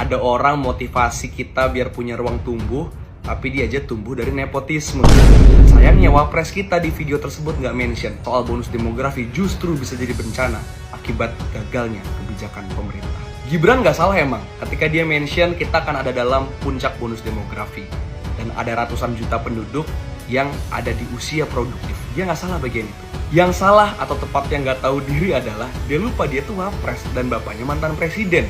Ada orang motivasi kita biar punya ruang tumbuh, tapi dia aja tumbuh dari nepotisme. Sayangnya wapres kita di video tersebut nggak mention soal bonus demografi justru bisa jadi bencana akibat gagalnya kebijakan pemerintah. Gibran nggak salah emang ketika dia mention kita akan ada dalam puncak bonus demografi dan ada ratusan juta penduduk yang ada di usia produktif. Dia nggak salah bagian itu. Yang salah atau tepatnya nggak tahu diri adalah dia lupa dia tuh wapres dan bapaknya mantan presiden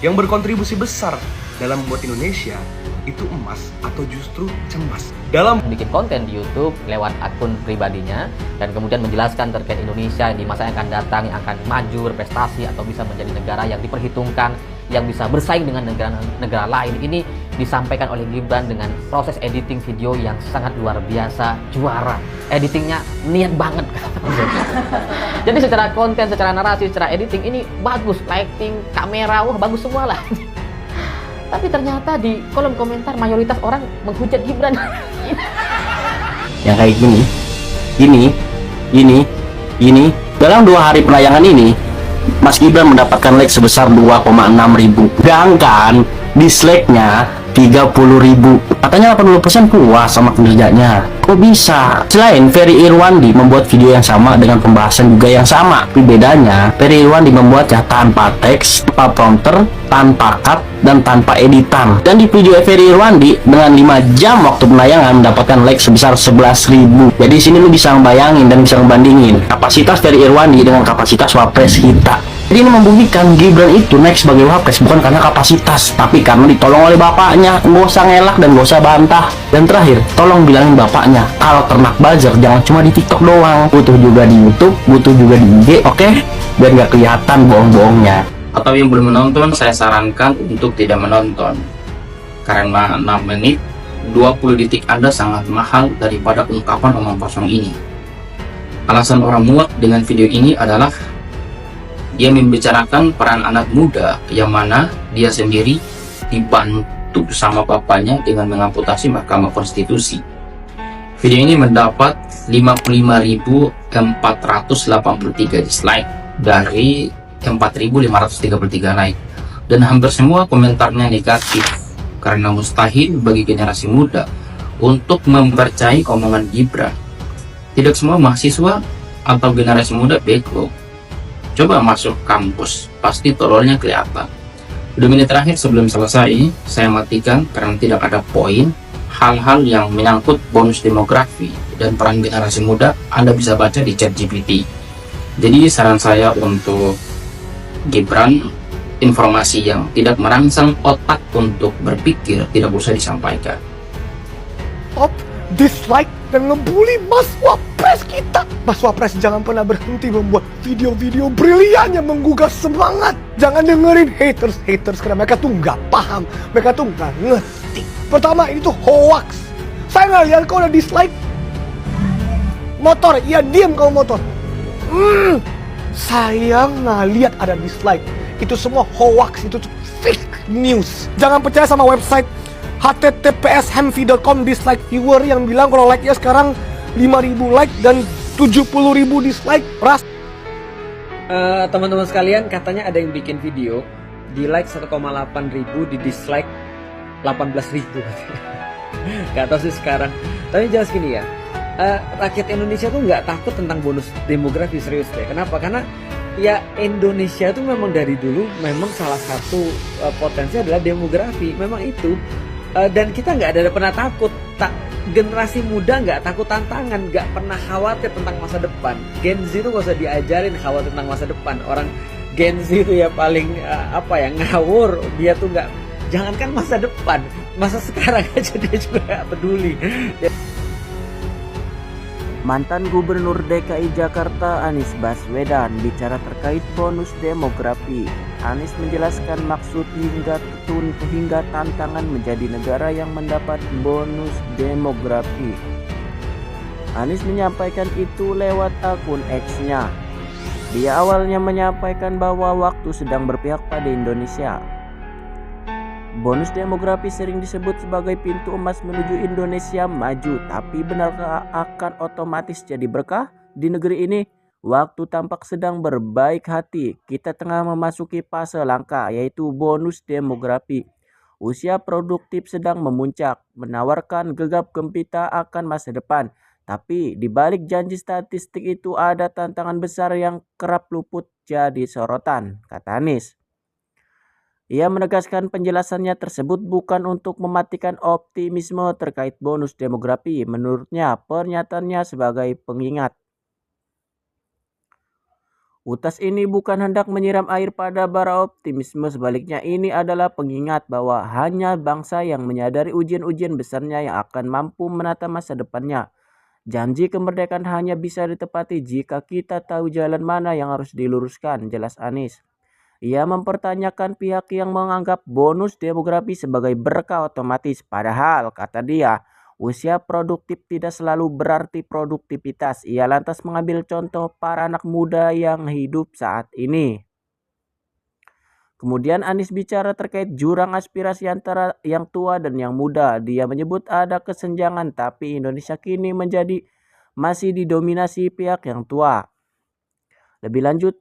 yang berkontribusi besar dalam membuat Indonesia itu emas atau justru cemas. Dalam bikin konten di YouTube lewat akun pribadinya dan kemudian menjelaskan terkait Indonesia di masa yang akan datang, yang akan maju, berprestasi atau bisa menjadi negara yang diperhitungkan, yang bisa bersaing dengan negara lain. Ini disampaikan oleh Gibran dengan proses editing video yang sangat luar biasa, juara. Editingnya niat banget. Jadi secara konten, secara narasi, secara editing ini bagus, lighting, kamera, wah bagus semua lah. Tapi ternyata di kolom komentar mayoritas orang menghujat Gibran. Yang kayak gini. Dalam 2 hari penayangan ini, Mas Gibran mendapatkan like sebesar 2,6 ribu. Sedangkan dislike-nya 30.000. Katanya 80% puas sama kinerjanya. Kok bisa? Selain Ferry Irwandi membuat video yang sama dengan pembahasan juga yang sama, tapi bedanya Ferry Irwandi membuatnya tanpa teks, tanpa prompter, tanpa cut, dan tanpa editan. Dan di video Ferry Irwandi dengan 5 jam waktu penayangan mendapatkan like sebesar 11.000. Jadi sini lu bisa ngebayangin dan bisa ngebandingin kapasitas Ferry Irwandi dengan kapasitas wapres kita. Jadi ini membuktikan Gibran itu naik sebagai wapres bukan karena kapasitas, tapi karena ditolong oleh bapaknya. Gak usah ngelak dan gak usah bantah. Dan terakhir, tolong bilangin bapaknya kalau ternak buzzer jangan cuma di TikTok doang, butuh juga di YouTube, butuh juga di IG, oke? Biar gak kelihatan bohong-bohongnya. Atau yang belum menonton, saya sarankan untuk tidak menonton, karena 6 menit 20 detik Anda sangat mahal daripada ungkapan omong kosong ini. Alasan orang muak dengan video ini adalah dia membicarakan peran anak muda yang mana dia sendiri dibantu sama bapaknya dengan mengamputasi Mahkamah Konstitusi. Video ini mendapat 55.483 dislike dari 4.533 like, dan hampir semua komentarnya negatif karena mustahil bagi generasi muda untuk mempercayai omongan Gibran. Tidak semua mahasiswa atau generasi muda bego. Coba masuk kampus, pasti tololnya kelihatan. 2 menit terakhir sebelum selesai, saya matikan karena tidak ada poin hal-hal yang menyangkut bonus demografi dan peran generasi muda. Anda bisa baca di ChatGPT. Jadi saran saya untuk Gibran, informasi yang tidak merangsang otak untuk berpikir tidak usah disampaikan. Dislike dan ngebully Mas Wapres kita. Mas Wapres jangan pernah berhenti membuat video-video brilian yang menggugah semangat. Jangan dengerin haters karena mereka tuh nggak paham, mereka tuh nggak ngerti. Pertama, ini tuh hoax. Saya nggak lihat kau udah dislike motor, iya diam kau motor. Saya nggak lihat ada dislike. Itu semua hoax, itu fake news. Jangan percaya sama website https://hemvi.com dislike viewer yang bilang kalau like-nya sekarang 5.000 like dan 70.000 dislike. Teman-teman sekalian, katanya ada yang bikin video di like 1,8 ribu, di dislike 18.000. Gak tau sih sekarang. Tapi jelas gini ya, rakyat Indonesia tuh nggak takut tentang bonus demografi, serius deh. Kenapa? Karena ya Indonesia tuh memang dari dulu memang salah satu potensi adalah demografi, memang itu. Dan kita nggak ada pernah takut. Generasi muda nggak takut tantangan, nggak pernah khawatir tentang masa depan. Gen Z itu nggak usah diajarin khawatir tentang masa depan. Orang Gen Z itu ya paling ngawur. Dia tuh nggak, jangankan masa depan, masa sekarang aja dia juga nggak peduli. Mantan Gubernur DKI Jakarta Anies Baswedan bicara terkait bonus demografi. Anies menjelaskan maksud hingga tantangan menjadi negara yang mendapat bonus demografi. Anies menyampaikan itu lewat akun X-nya. Dia awalnya menyampaikan bahwa waktu sedang berpihak pada Indonesia. Bonus demografi sering disebut sebagai pintu emas menuju Indonesia maju, tapi benarkah akan otomatis jadi berkah di negeri ini? Waktu tampak sedang berbaik hati. Kita tengah memasuki fase langka, yaitu bonus demografi. Usia produktif sedang memuncak, menawarkan gegap gempita akan masa depan. Tapi di balik janji statistik itu ada tantangan besar yang kerap luput jadi sorotan, kata Anies. Ia menegaskan penjelasannya tersebut bukan untuk mematikan optimisme terkait bonus demografi. Menurutnya, pernyataannya sebagai pengingat. Utas ini bukan hendak menyiram air pada bara optimisme, sebaliknya ini adalah pengingat bahwa hanya bangsa yang menyadari ujian-ujian besarnya yang akan mampu menata masa depannya. Janji kemerdekaan hanya bisa ditepati jika kita tahu jalan mana yang harus diluruskan, jelas Anies. Ia mempertanyakan pihak yang menganggap bonus demografi sebagai berkah otomatis, padahal, kata dia, usia produktif tidak selalu berarti produktivitas. Ia lantas mengambil contoh para anak muda yang hidup saat ini. Kemudian Anies bicara terkait jurang aspirasi antara yang tua dan yang muda. Dia menyebut ada kesenjangan, tapi Indonesia kini masih didominasi pihak yang tua. Lebih lanjut,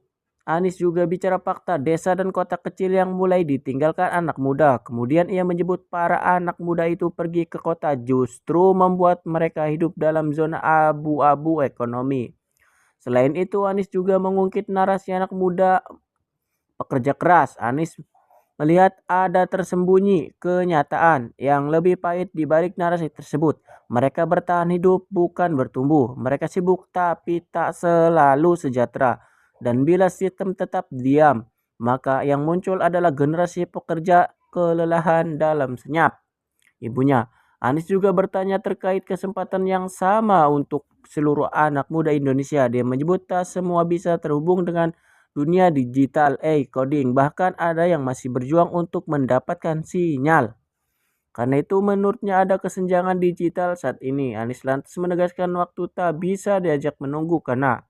Anies juga bicara fakta desa dan kota kecil yang mulai ditinggalkan anak muda. Kemudian ia menyebut para anak muda itu pergi ke kota justru membuat mereka hidup dalam zona abu-abu ekonomi. Selain itu, Anies juga mengungkit narasi anak muda pekerja keras. Anies melihat ada tersembunyi kenyataan yang lebih pahit di balik narasi tersebut. Mereka bertahan hidup bukan bertumbuh. Mereka sibuk tapi tak selalu sejahtera. Dan bila sistem tetap diam, maka yang muncul adalah generasi pekerja kelelahan dalam senyap. Ibunya, Anies juga bertanya terkait kesempatan yang sama untuk seluruh anak muda Indonesia. Dia menyebut tak semua bisa terhubung dengan dunia digital, coding. Bahkan ada yang masih berjuang untuk mendapatkan sinyal. Karena itu menurutnya ada kesenjangan digital saat ini. Anies lantas menegaskan waktu tak bisa diajak menunggu karena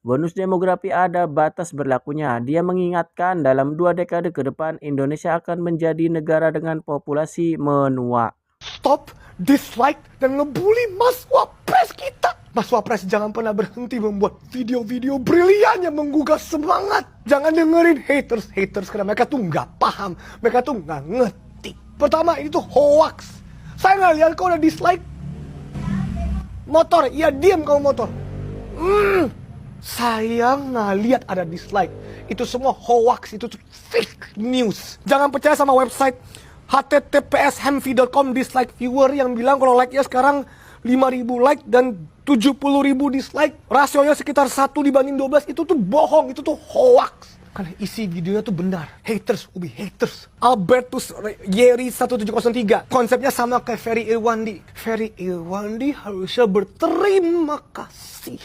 bonus demografi ada batas berlakunya. Dia mengingatkan dalam 2 dekade ke depan Indonesia akan menjadi negara dengan populasi menua. Stop, dislike, dan ngebully Mas Wapres kita. Mas Wapres jangan pernah berhenti membuat video-video brilian yang menggugah semangat. Jangan dengerin haters karena mereka tuh nggak paham. Mereka tuh nggak ngerti. Pertama, ini tuh hoax. Saya nggak lihat kau udah dislike. Motor, iya diam kamu motor. Saya nggak lihat ada dislike. Itu semua hoax, itu fake news. Jangan percaya sama website https://hemvi.com dislike viewer yang bilang kalau like-nya sekarang 5.000 like dan 70.000 dislike. Rasionya sekitar 1:12. Itu tuh bohong, itu tuh hoax. Karena isi videonya tuh benar. Haters will be haters. Albertus Yeri 1703. Konsepnya sama kayak Ferry Irwandi. Ferry Irwandi harusnya berterima kasih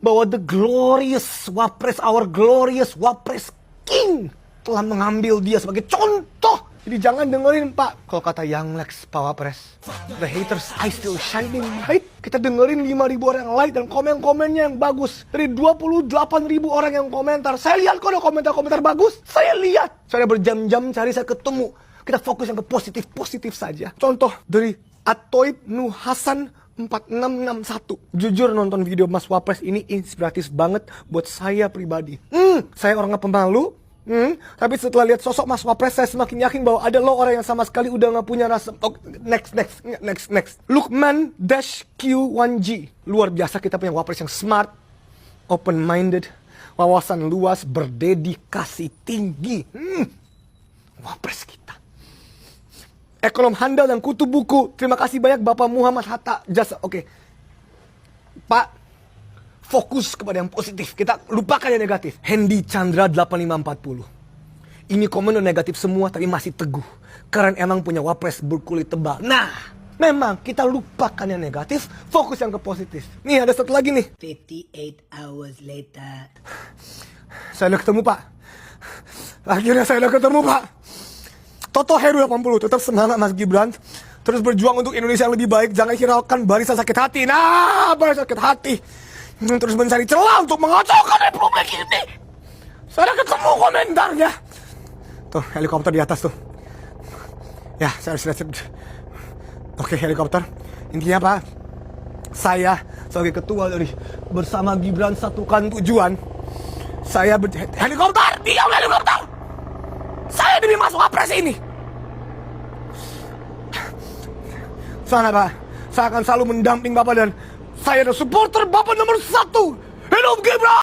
bahwa the glorious Wapres, our glorious Wapres King telah mengambil dia sebagai contoh. Jadi jangan dengerin Pak. Kalau kata Young Lex Pak Wapres, the haters I still shining bright. Kita dengerin 5.000 orang yang like dan komen-komennya yang bagus. Dari 28.000 orang yang komentar, saya lihat kok ada komentar-komentar bagus. Saya lihat. Saya berjam-jam cari, saya ketemu. Kita fokus yang ke positif-positif saja. Contoh dari Atoib Nuhasan 4661. Jujur nonton video Mas Wapres ini inspiratif banget buat saya pribadi. Saya orangnya pemalu. Tapi setelah lihat sosok Mas Wapres, saya semakin yakin bahwa ada lo orang yang sama sekali udah gak punya rasa. Next. Lukman-Q1G. Luar biasa, kita punya Wapres yang smart, open-minded, wawasan luas, berdedikasi tinggi. Wapres kita. Ekonom handal dan kutu buku. Terima kasih banyak Bapak Muhammad Hatta Jasa. Oke. Pak, fokus kepada yang positif. Kita lupakan yang negatif. Hendy Chandra 8540. Ini komen udah negatif semua tapi masih teguh. Keren emang punya Wapres berkulit tebal. Nah, memang kita lupakan yang negatif, fokus yang ke positif. Nih ada satu lagi nih. 58 hours later. Saya udah ketemu Pak. Akhirnya saya udah ketemu Pak. Toto Heru 80, tetap semangat Mas Gibran. Terus berjuang untuk Indonesia yang lebih baik. Jangan hiraukan barisan sakit hati. Nah, barisan sakit hati. Terus mencari celah untuk mengacaukan Republik ini. Saya ketemu komentarnya. Tuh, helikopter di atas tuh. Ya, saya harus lihat. Oke, helikopter. Intinya Pak, saya sebagai ketua dari Bersama Gibran Satukan Tujuan, saya helikopter, diam helikopter. Saya demi Mas Wapres ini. Sana Pak, saya akan selalu mendamping Bapak dan saya adalah supporter Bapak nomor 1. Hidup Gibran!